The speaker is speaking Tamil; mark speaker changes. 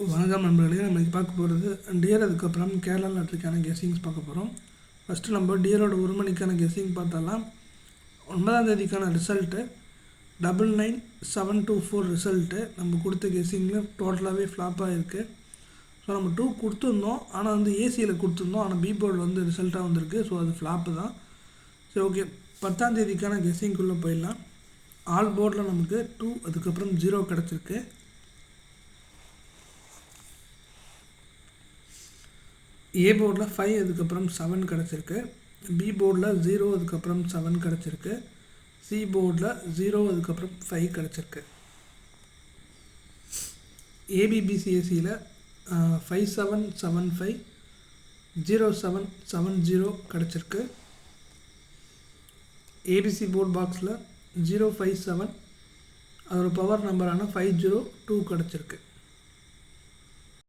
Speaker 1: வணக்கம் நண்பர்களே, நம்ம இன்றைக்கி பார்க்க போகிறது டியர். அதுக்கப்புறம் கேரளா லாட்ரிக்கான கெஸ்ஸிங்ஸ் பார்க்க போகிறோம். ஃபஸ்ட்டு நம்ம டியரோட ஒரு மணிக்கான கெஸ்ஸிங் பார்த்தலாம். 9ஆம் தேதிக்கான ரிசல்ட்டு 99724 ரிசல்ட்டு. நம்ம கொடுத்த கெஸ்ஸிங்கில் டோட்டலாகவே ஃப்ளாப்பாக இருக்குது. ஸோ நம்ம 2 கொடுத்துருந்தோம், ஆனால் ஏசியில் கொடுத்துருந்தோம், ஆனால் பி போர்டு ரிசல்ட்டாக வந்திருக்கு. ஸோ அது ஃப்ளாப்பு தான். சரி, ஓகே. 10ஆம் தேதிக்கான கெஸ்ஸிங்குள்ளே போயிடலாம். ஆல் போர்டில் நமக்கு 2 அதுக்கப்புறம் 0 கிடச்சிருக்கு. ஏ போர்டில் 5 அதுக்கப்புறம் 7 கிடச்சிருக்கு. பி போர்டில் 0 அதுக்கப்புறம் 7 கிடச்சிருக்கு. சி போர்டில் 0 அதுக்கப்புறம் 5 கிடச்சிருக்கு. ஏபிபிசிஎஸ்சியில் 5775 0770 கிடச்சிருக்கு. ஏபிசி போர்ட் பாக்ஸில் 057 அதோட பவர் நம்பரான 502 கிடச்சிருக்கு.